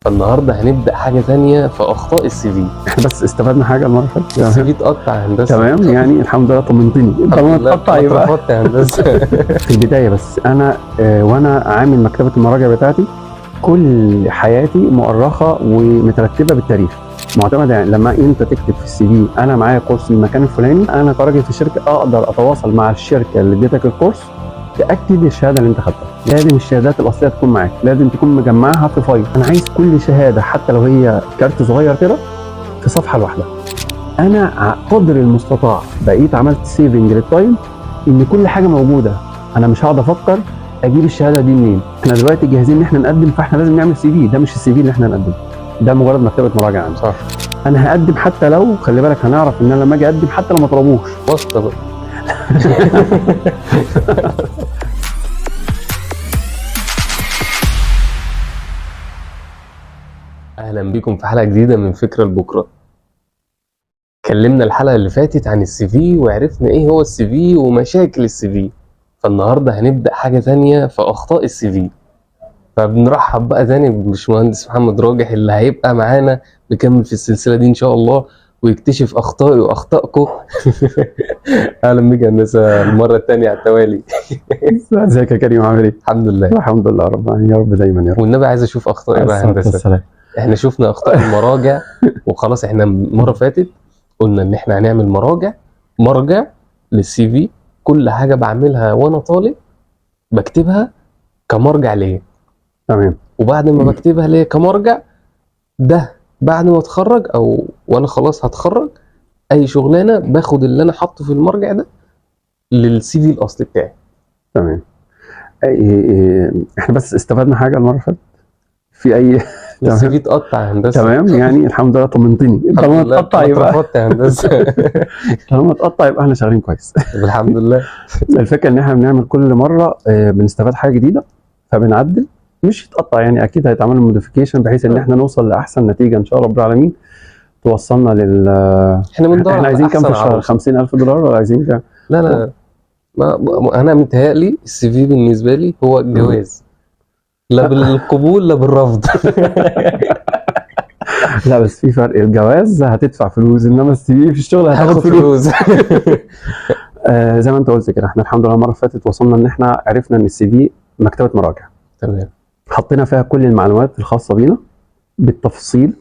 فالنهارده هنبدأ حاجة تانية في أخطاء السي في. احنا بس استفدنا حاجه المره اللي فاتت السي في اتقطع يا هندسة. تمام، يعني الحمد لله طمنتني. طالما اتقطع يبقى اترفضت يا هندسة. في البدايه بس انا وانا عامل مكتبه المراجع بتاعتي كل حياتي مؤرخه ومترتبه بالتاريخ، معتمده. يعني لما انت تكتب في السي في انا معايا كورس في المكان الفلاني، انا كراجل في الشركه اقدر اتواصل مع الشركه اللي اديتك الكورس تاكد الشهاده اللي انت خدتها. لازم الشهادات الاصليه تكون معاك، لازم تكون مجمعها في فايل. انا عايز كل شهاده حتى لو هي كارت صغير كده في صفحه لوحدها. انا قدر المستطاع بقيت عملت سيفنج للتايم ان كل حاجه موجوده. انا مش هقعد افكر اجيب الشهاده دي منين. احنا دلوقتي جاهزين ان احنا نقدم، فاحنا لازم نعمل سي في. ده مش السي في اللي احنا نقدمه، ده مجرد مكتبه مراجعه عندي. صح. انا هقدم حتى لو، خلي بالك، هنعرف ان انا لما اجي اقدم حتى لو ما طلبوش واسطة بقى. أهلا بكم في حلقة جديدة من فكرة لبكرة. اتكلمنا الحلقة اللي فاتت عن السي في وعرفنا ايه هو السي في ومشاكل السي في. فالنهاردة هنبدأ حاجة تانية في أخطاء السي في. فبنرحب بقى تاني بباشمهندس محمد راجح اللي هيبقى معانا بيكمل في السلسلة دي إن شاء الله ويكتشف أخطائي وأخطائكم. أهلا بك يا هندسة المرة التانية على التوالي. ازيك يا كريم، عامل ايه؟ الحمد لله. الحمد لله رب، يا رب دايما يا رب. والنبي عايز أشوف أخطائي بقى يا هندسة. احنا شفنا أخطاء المراجع وخلاص. احنا المرة فاتت قلنا إن احنا هنعمل مرجع للسي في. كل حاجة بعملها وأنا طالب بكتبها كمرجع ليه. تمام. وبعد ما بكتبها ليه كمرجع، ده بعد ما اتخرج او وانا خلاص هتخرج اي شغلانه باخد اللي انا حاطه في المرجع ده للسي في الاصلي بتاعي. تمام. احنا بس استفدنا حاجه المره اللي فاتت في اي السي في اتقطع يا هندسه. تمام، يعني الحمد لله طمنتني. طالما اتقطع يبقى اترفضت يا هندسه. طالما اتقطع يبقى احنا شغالين كويس. الحمد لله. الفكره ان احنا بنعمل كل مره بنستفاد حاجه جديده فبنعدل. مش يتقطع، يعني اكيد هيتعمل موديفيكيشن بحيث ان احنا نوصل لاحسن نتيجه ان شاء الله رب العالمين توصلنا لل احنا بندور احنا عايزين كام في الشهر؟ عروسة. $50,000 ولا عايزين كام؟ لا انا متهيألي السي في بالنسبه لي هو الجواز، لا بالقبول لا بالرفض. لا بس في فرق، الجواز هتدفع فلوس انما السي في الشغل هتاخد فلوس. زي ما انت قلت كده، احنا الحمد لله المره اللي فاتت وصلنا ان احنا عرفنا ان السي في مكتبه مراجع. تمام. حطينا فيها كل المعلومات الخاصه بينا بالتفصيل،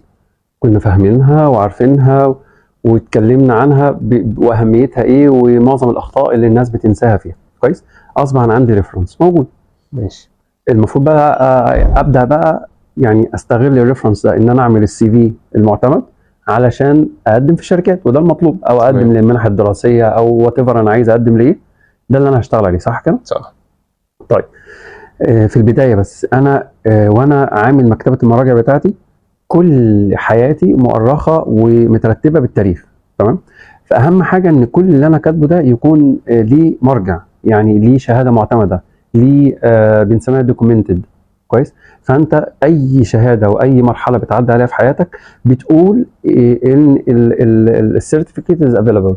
كنا فاهمينها وعارفينها واتكلمنا عنها واهميتها ايه ومعظم الاخطاء اللي الناس بتنساها فيها. كويس. اصبح انا عندي ريفرنس موجود. ماشي. المفروض بقى ابدا بقى يعني استغل الريفرنس ده ان انا اعمل السي في المعتمد علشان اقدم في الشركات، وده المطلوب، او اقدم للمنح الدراسيه او وات ايفر انا عايز اقدم ليه. ده اللي انا هشتغل عليه، صح كده؟ صح. طيب في البدايه بس انا وانا عامل مكتبه المراجع بتاعتي كل حياتي مؤرخه ومترتبه بالتاريخ. تمام. فاهم حاجه ان كل اللي انا كاتبه ده يكون ليه مرجع، يعني ليه شهاده معتمده، ليه بنسميها دوكيومنتد. كويس. فانت اي شهاده واي مرحله بتعدي عليها في حياتك بتقول ان السيرتيفيكيت از افيلبل.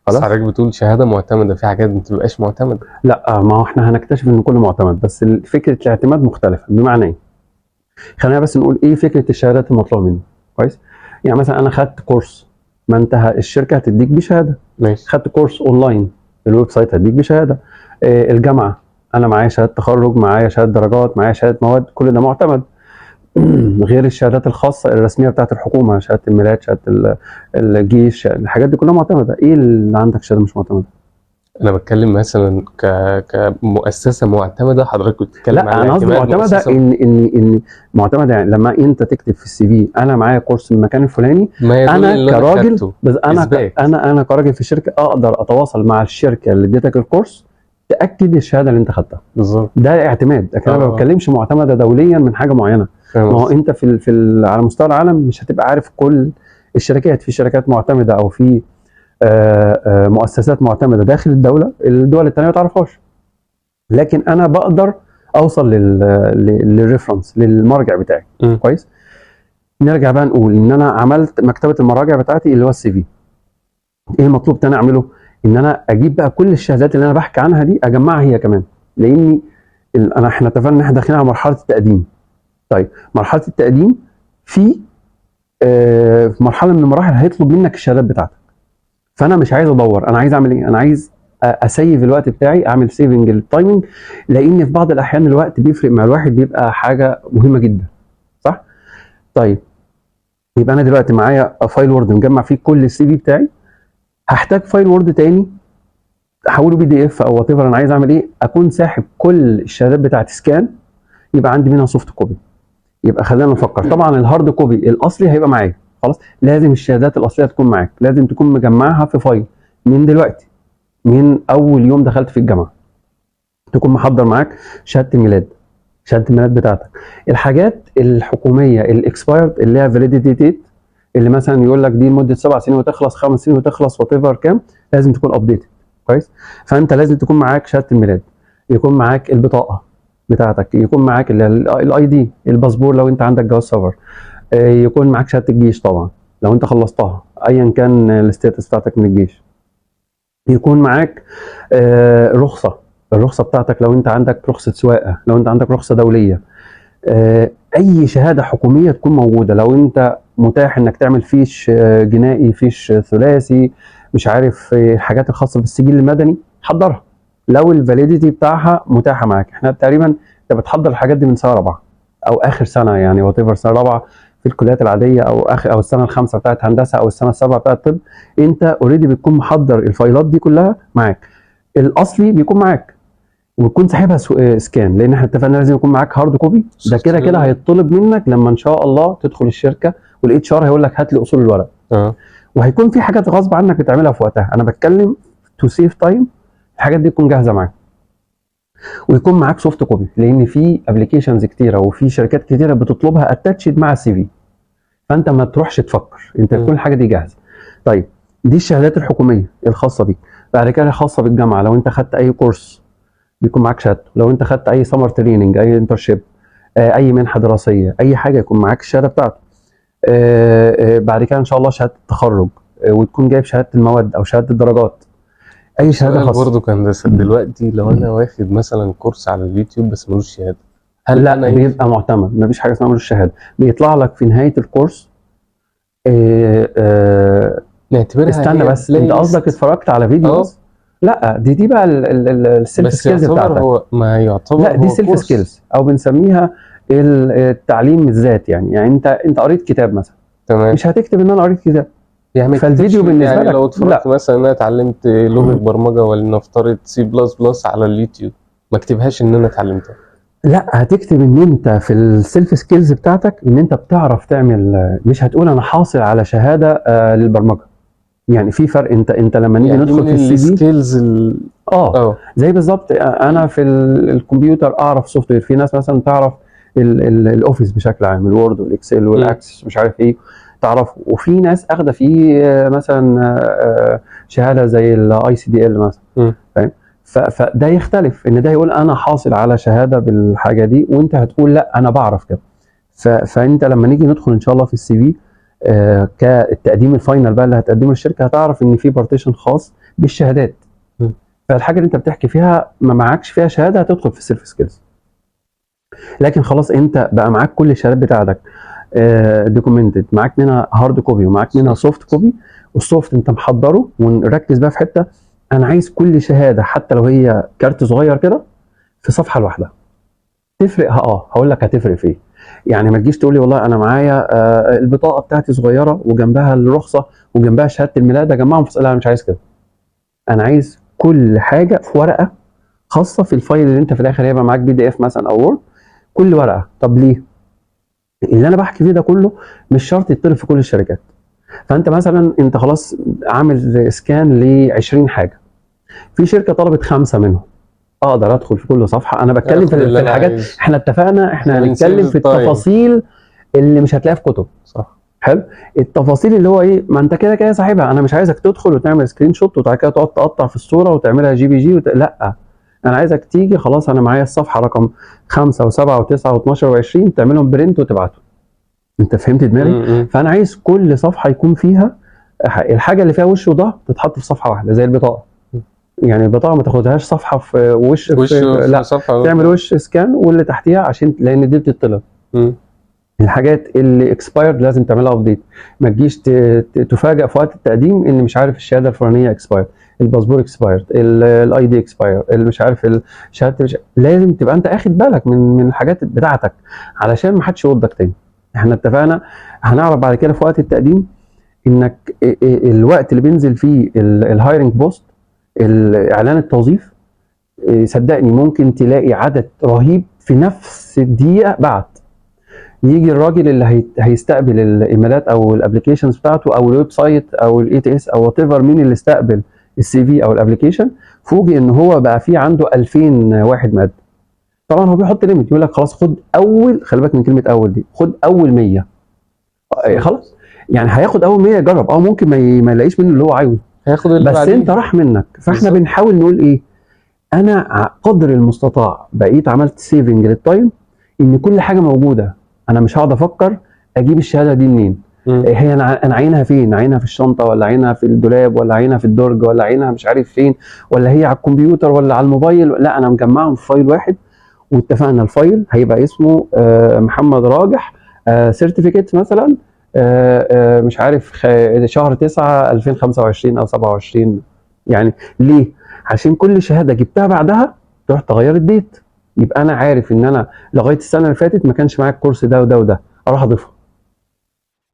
خلاص. حضرتك بتقول شهاده معتمده، في حاجات ما بتبقاش معتمده. لا، ما هو احنا هنكتشف ان كله معتمد، بس فكره الاعتماد مختلفه. بمعنى ايه؟ خلينا بس نقول ايه فكره الشهادات المطلوبه مني. كويس. يعني مثلا انا خدت كورس، ما انتهى الشركه هتديك بشهاده. ماشي. خدت كورس اونلاين، الويب سايت هتديك بشهاده. الجامعه انا معايا شهاده تخرج، معايا شهاده درجات، معايا شهاده مواد، كل ده معتمد. غير الشهادات الخاصه الرسميه بتاعت الحكومه، شهاده الميلاد، شهاده الجيش، الحاجات دي كلها معتمده. ايه اللي عندك شهاده مش معتمده؟ انا بتكلم مثلا كمؤسسه معتمده. حضرتك بتتكلم لا، انا قصدي معتمده ان معتمده يعني لما انت تكتب في السي في انا معايا كورس من المكان الفلاني، انا كراجل، بس انا كراجل في الشركه اقدر اتواصل مع الشركه اللي اديتك الكورس تاكد الشهاده اللي انت خدتها. بالظبط. ده اعتماد. لكن انا ما بتكلمش معتمده دوليا من حاجه معينه. ما هو انت على مستوى العالم مش هتبقى عارف كل الشركات. في شركات معتمده او في مؤسسات معتمده داخل الدول الثانيه ما تعرفهاش. لكن انا بقدر اوصل للريفرنس، للمرجع بتاعي. كويس. نرجع بقى نقول ان انا عملت مكتبه المراجع بتاعتي اللي هو السي في. ايه المطلوب تاني اعمله؟ ان انا اجيب بقى كل الشهادات اللي انا بحكي عنها دي اجمعها هي كمان، لاني احنا اتفقنا ان احنا داخلين على مرحله التقديم. طيب مرحله التقديم في مرحله من المراحل هيطلب منك الشهادات بتاعتك. فانا مش عايز ادور، انا عايز اعمل ايه؟ انا عايز اسيف الوقت بتاعي، اعمل سيفنج للتايمنج، لان في بعض الاحيان الوقت بيفرق مع الواحد، بيبقى حاجه مهمه جدا، صح؟ طيب يبقى انا دلوقتي معايا فايل وورد مجمع فيه كل السي في بتاعي، هحتاج فايل وورد تاني احوله بي دي اف او وات ايفر. انا عايز اعمل ايه؟ اكون ساحب كل الشهادات بتاعت سكان، يبقى عندي منها سوفت كوبي. يبقى خلينا نفكر، طبعا الهارد كوبي الاصلي هيبقى معايا خلاص، لازم الشهادات الاصليه تكون معاك، لازم تكون مجمعها في فايل من دلوقتي، من اول يوم دخلت في الجامعه تكون محضر معاك شهاده الميلاد، شهاده الميلاد بتاعتك. الحاجات الحكوميه الاكسبايرد اللي هي فاليديتي ديت، اللي مثلا يقول لك دي لمده 7 سنين وتخلص، 5 سنين وتخلص، وات ايفر كام، لازم تكون ابديتد كويس. فانت لازم تكون معاك شهاده الميلاد، يكون معاك البطاقه بتاعتك، يكون معاك الاي دي، الباسبور لو انت عندك جواز سفر، يكون معاك شهاده الجيش طبعا لو انت خلصتها ايا كان الستاتس بتاعتك من الجيش، يكون معاك الرخصه بتاعتك لو انت عندك رخصه سواقه، لو انت عندك رخصه دوليه، اي شهاده حكوميه تكون موجوده. لو انت متاح انك تعمل فيش جنائي، فيش ثلاثي، مش عارف الحاجات الخاصه بالسجل المدني، حضرها لو الفاليديتي بتاعها متاحه معاك. احنا تقريبا انت بتحضر الحاجات دي من سنه رابعه او اخر سنه، يعني وات ايفر، سنه رابعه في الكليات العاديه، او اخر، او السنه الخامسه بتاعت هندسه، او السنه السابعه بتاعت طب، انت اوريدي بتكون محضر الفايلات دي كلها معاك. الاصلي بيكون معاك وتكون ساحبها سكان، لان احنا اتفقنا لازم يكون معاك هارد كوبي. ده كده كده هيطلب منك لما ان شاء الله تدخل الشركه، والاتش ار هيقول لك هات لي اصول الورق. وهيكون في حاجات غصب عنك بتعملها في وقتها. انا بتكلم تو سيف تايم، الحاجات دي تكون جاهزه معاك، ويكون معاك سوفت كوبي، لان في ابلكيشنز كتيره وفي شركات كتيره بتطلبها اتاتشد مع السي في، فانت ما تروحش تفكر، انت تكون الحاجه دي جاهزه. طيب دي الشهادات الحكوميه الخاصه بيك. بعد كده خاصه بالجامعه، لو انت خدت اي كورس بيكون معاك شهادته، لو انت خدت اي سمر تريننج، اي انترشيب، اي منحه دراسيه، اي حاجه يكون معاك الشهاده بتاعته. بعد كده ان شاء الله شهاده التخرج، وتكون جايب شهاده المواد او شهاده الدرجات، اي شهاده خاصه. برضه كهندسه دلوقتي لو انا واخد مثلا كورس على اليوتيوب بس ملوش شهاده، هل لا أنا بيبقى معتمد؟ مفيش حاجه اسمها ملوش شهاده، بيطلع لك في نهايه الكورس نعتبرها استنى بس، انت قصدك اتفرجت على فيديو بس؟ لا دي بقى السيلف سكيلز بتاعتك. هو ما يعتبر، لا دي سيلف سكيلز او بنسميها التعليم الذات. يعني انت قريت كتاب مثلا، تمام، مش هتكتب ان انا قريت كتاب، يعني فالفيديو بالنسبه يعني لك لو اتفرجت مثلا انا اتعلمت لغه برمجه ولنفترض سي بلس بلس على اليوتيوب، ما اكتبهاش ان انا اتعلمتها. لا هتكتب ان انت في السيلف سكيلز بتاعتك ان انت بتعرف تعمل، مش هتقول انا حاصل على شهاده للبرمجه. يعني في فرق. انت لما نيجي يعني ندخل في السي في سكيلز زي بالظبط انا في الكمبيوتر اعرف سوفت وير، في ناس مثلا تعرف الاوفيس بشكل عام، الوورد والاكسل والاكسس مش عارف ايه تعرف، وفي ناس اخده فيه مثلا شهاده زي الاي سي دي ال مثلا، فاهم؟ فده يختلف، ان ده يقول انا حاصل على شهاده بالحاجه دي، وانت هتقول لا انا بعرف كده. فانت لما نيجي ندخل ان شاء الله في السي في كالتقديم الفاينل بقى اللي هتقدمه للشركه، هتعرف ان في بارتيشن خاص بالشهادات. فالحاجه اللي انت بتحكي فيها ما معكش فيها شهاده هتدخل في السيلف سكيلز. لكن خلاص انت بقى معاك كل الشهادات بتاعتك دوكيومنتد، معاك منها هارد كوبي ومعاك منها سوفت كوبي، والسوفت انت محضره. ونركز بقى في حته، انا عايز كل شهاده حتى لو هي كارت صغير كده في صفحه لوحدها. تفرق؟ هقول لك هتفرق في ايه. يعني ما تجيش تقول لي والله انا معايا البطاقه بتاعتي صغيره وجنبها الرخصه وجنبها شهاده الميلاد، اجمعهم في لا انا مش عايز كده. انا عايز كل حاجه في ورقه خاصه في الفايل اللي انت في الاخر هيبقى معاك بي دي اف مثلا او وورد، كل ورقه. طب ليه؟ اللي انا بحكي فيه ده كله مش شرط يطلب في كل الشركات. فانت مثلا انت خلاص عامل سكان ل 20 حاجه، في شركه طلبت 5 منهم، اقدر ادخل في كل صفحه. انا بتكلم في الحاجات، احنا اتفقنا احنا هنتكلم في التفاصيل اللي مش هتلاقيها في كتب، صح؟ حلو. التفاصيل اللي هو ايه، ما انت كده كده صاحبها، انا مش عايزك تدخل وتعمل سكرين شوت وبعد كده تقعد تقطع في الصوره وتعملها جي بي جي لا، انا عايزك تيجي خلاص انا معايا الصفحه رقم 5 و7 و9 و12 و20 تعملهم برنت وتبعته. انت فهمت دماغي؟ فانا عايز كل صفحه يكون فيها الحاجه اللي فيها وش وظهر تتحط في صفحه واحده، زي البطاقه. يعني البطاقه ما تاخدهاش صفحه في وش لا، تعمل وش سكان واللي تحتيها عشان لان دي بتطلب. الحاجات اللي اكسبايرد لازم تعملها ابديت. ما تجيش تفاجئ في وقت التقديم ان مش عارف الشهاده الفلانيه اكسبايرد، الباسبور اكسبايرد، الاي دي اكسبايرد، اللي مش عارف الشهاده لازم تبقى انت اخد بالك من الحاجات بتاعتك علشان ما حدش يوضك تاني. احنا اتفقنا هنعرف بعد كده في وقت التقديم انك الوقت اللي بينزل فيه الهايرنج بوست، اعلان التوظيف، صدقني ممكن تلاقي عدد رهيب في نفس الدقيقه بعت. يجي الراجل اللي هيستقبل الايميلات او الابلكيشنز بتاعته او الويب سايت او الاي تي اس او وات ايفر، مين اللي استقبل السي في او الابلكيشن، فوجئ ان هو بقى في عنده 2000 واحد مقدم. طبعا هو بيحط ليميت، يقول لك خلاص خد اول، خلي بالك من كلمه اول دي، خد اول 100. خلاص يعني هياخد اول 100 يجرب، ممكن ما يلاقيش منه اللي هو عايزه، هياخد اللي بس بعدين. انت راح منك. فاحنا بنحاول نقول ايه، انا قدر المستطاع بقيت عملت سيفنج للتايم، ان كل حاجه موجوده. انا مش هقعد افكر اجيب الشهاده دي منين، هي انا عينها فين، عينها في الشنطه ولا عينها في الدولاب ولا عينها في الدرج ولا عينها مش عارف فين، ولا هي على الكمبيوتر ولا على الموبايل. لا، انا مجمعهم في فايل واحد، واتفقنا الفايل هيبقى اسمه محمد راجح سيرتيفيكيت مثلا مش عارف شهر 9 2025 او 27. يعني ليه؟ عشان كل شهاده جبتها بعدها تروح تغير الديت، يبقى انا عارف ان انا لغايه السنه اللي فاتت ما كانش معايا الكورس ده وده وده، اروح اضيفه.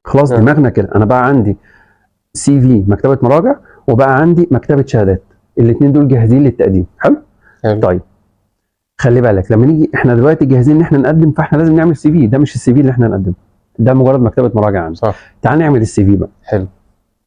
خلاص دماغنا كده. انا بقى عندي سي في مكتبه مراجع، وبقى عندي مكتبه شهادات، الاثنين دول جاهزين للتقديم. حلو. طيب خلي بالك، لما نيجي احنا دلوقتي جاهزين ان احنا نقدم، فاحنا لازم نعمل سي في. ده مش السي في اللي احنا نقدمه، ده مجرد مكتبه مراجعه عندي. صح. تعال نعمل السي في بقى. حلو.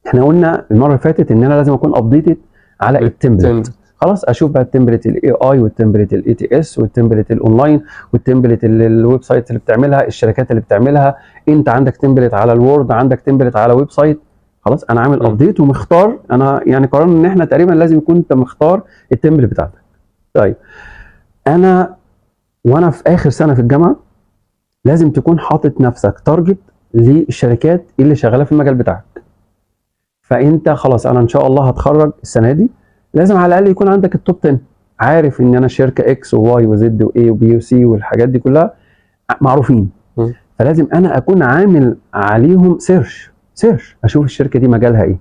احنا قلنا المره اللي فاتت ان انا لازم اكون ابديتد على التمبلت. خلاص اشوف بقى التمبلت الاي اي والتمبلت الاي تي اس والتمبلت الاونلاين والتمبلت الويب سايت اللي بتعملها، الشركات اللي بتعملها. انت عندك تمبلت على الوورد، عندك تمبلت على ويب سايت. خلاص انا عامل ابديت ومختار. انا يعني قررنا ان احنا تقريبا لازم يكون انت مختار التمبلت بتاعتك. طيب انا وانا في اخر سنه في الجامعه لازم تكون حاطط نفسك تارجت للشركات اللي شغاله في المجال بتاعك. فانت خلاص انا ان شاء الله هتخرج السنه دي، لازم على الاقل يكون عندك التوب 10. عارف ان انا شركه اكس وواي وزد واي وبي وسي والحاجات دي كلها معروفين، فلازم انا اكون عامل عليهم سيرش اشوف الشركه دي مجالها ايه،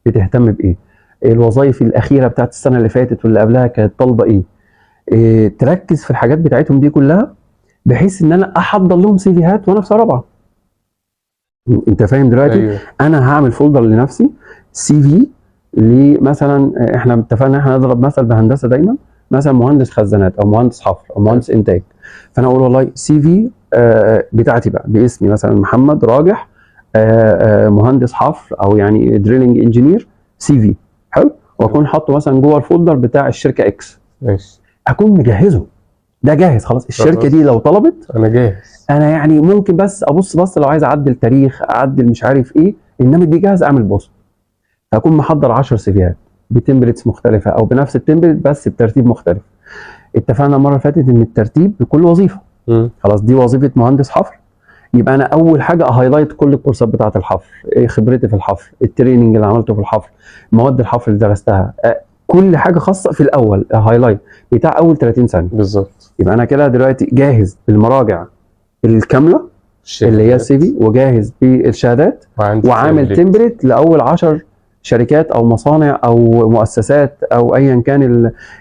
بتهتم بايه، الوظائف الاخيره بتاعت السنه اللي فاتت واللي قبلها كانت طالبه ايه. تركز في الحاجات بتاعتهم دي كلها، بحيث ان انا احضر لهم سيفيهات وانا في سنه رابعه. انت فاهم دلوقتي؟ أيوه. انا هعمل فولدر لنفسي سي في مثلا، احنا اتفقنا احنا نضرب مثل بهندسه دايما، مثلا مهندس خزانات او مهندس حفر او مهندس انتاج. فانا اقول والله سي في بتاعتي بقى باسمي مثلا محمد راجح مهندس حفر او يعني دريلنج انجينير سي في. حلو. واكون حاطه مثلا جوه الفولدر بتاع الشركه اكس. ماشي. اكون مجهزه، ده جاهز خلاص. الشركه دي لو طلبت انا جاهز. انا يعني ممكن بس ابص لو عايز اعدل تاريخ، اعدل مش عارف ايه، انما دي جاهز اعمل بوست. هكون محضر 10 سيفيات بتمبلتس مختلفه او بنفس التمبلت بس بترتيب مختلف. اتفقنا المره اللي فاتت ان الترتيب بكل وظيفه. خلاص دي وظيفه مهندس حفر، يبقى انا اول حاجه اهايلايت كل الكورسات بتاعه الحفر، خبرتي في الحفر، التريننج اللي عملته في الحفر، مواد الحفر اللي درستها، كل حاجه خاصه في الاول هايلايت بتاع اول 30 ثانيه بالظبط. يبقى انا كده دلوقتي جاهز بالمراجع الكامله اللي هي السي في، وجاهز بالشهادات، وعامل تمبلت لاول 10 شركات او مصانع او مؤسسات او ايا كان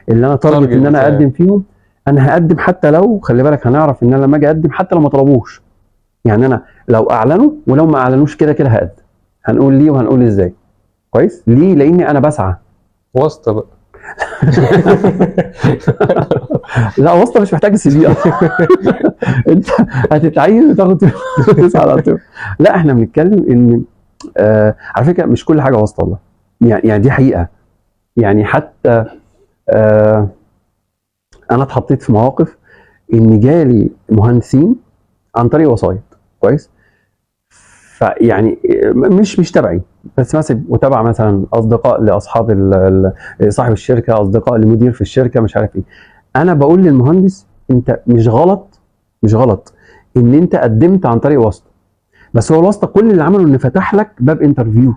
اللي انا تارجت ان انا اقدم فيهم. انا هقدم حتى لو، خلي بالك هنعرف ان انا لما اجي اقدم حتى لو ما طلبوش، يعني انا لو اعلنوا ولو ما اعلنوش كده كده هقدم. هنقول ليه وهنقول ازاي. كويس. ليه؟ لاني انا بسعى. واسطه بقى. لا واسطه مش محتاج السي في. انت هتتعين وتاخد فلوس على طول. لا احنا بنتكلم ان على فكره مش كل حاجه واسطه والله، يعني دي حقيقه. يعني حتى انا اتحطيت في مواقف ان جالي مهندسين عن طريق وسايط. كويس. فيعني مش تبعي، بس مثلا وتبع مثلا اصدقاء لاصحاب صاحب الشركه، اصدقاء لمدير في الشركه، مش عارف ايه. انا بقول للمهندس انت مش غلط ان انت قدمت عن طريق واسطه، بس هو الواسطه كل اللي عمله ان فتح لك باب انترفيو،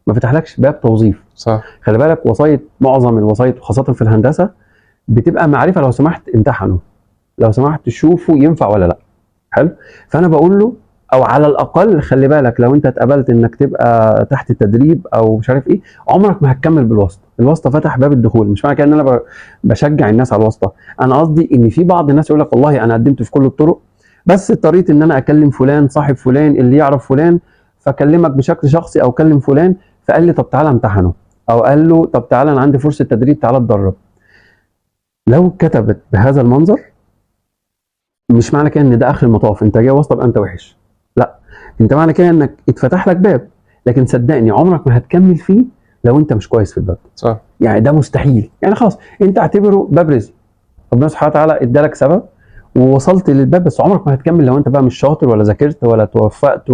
ما فتحلكش باب توظيف. صح. خلي بالك وسايط، معظم الوسايط وخاصه في الهندسه بتبقى معرفه، لو سمحت امتحنوا، لو سمحت شوفوا ينفع ولا لا. حلو. فانا بقول له او على الاقل خلي بالك لو انت اتقبلت انك تبقى تحت تدريب او مش عارف ايه، عمرك ما هتكمل بالواسطه. الواسطه فتح باب الدخول، مش معنى كده ان انا بشجع الناس على الواسطه، انا قصدي ان في بعض الناس يقول لك والله انا قدمت في كل الطرق، بس اضطريت ان انا اكلم فلان صاحب فلان اللي يعرف فلان، فاكلمك بشكل شخصي او كلم فلان فقال لي طب تعالى امتحنه، او قال له طب تعالى انا عندي فرصه تدريب تعالى اتدرب. لو كتبت بهذا المنظر مش معنى كده ان ده اخر المطاف انت جاي واسطه يبقى انت وحش، لا، انت معنى كده انك اتفتح لك باب، لكن صدقني عمرك ما هتكمل فيه لو انت مش كويس في الباب. صح. يعني ده مستحيل، يعني خلاص انت اعتبره باب رزق، ربنا سبحانه وتعالى ادالك سبب ووصلت للباب، بس عمرك ما هتكمل لو انت بقى مش شاطر ولا ذاكرت ولا توفقت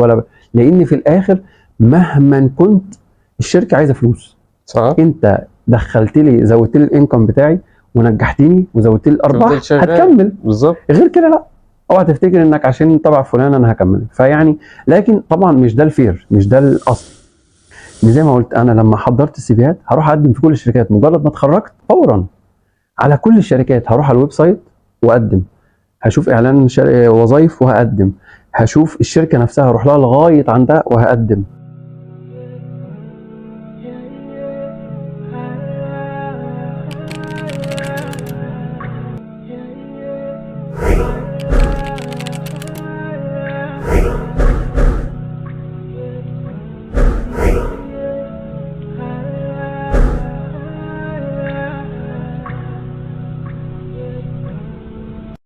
لان في الاخر مهما كنت الشركه عايزه فلوس. صح. انت دخلت لي زودت لي الانكم بتاعي ونجحتني وزودت لي الارباح هتكمل، بالظبط. غير كده لا، اوعى تفتكر انك عشان تبع فلان انا هكمل. فيعني لكن طبعا مش ده الفير، مش ده الاصل. زي ما قلت انا لما حضرت السيفيات هروح اقدم في كل الشركات، مجرد ما اتخرجت فورا على كل الشركات هروح على الويب سايت واقدم، هشوف اعلان وظائف وهقدم، هشوف الشركه نفسها هروح لها لغايه عندها وهقدم،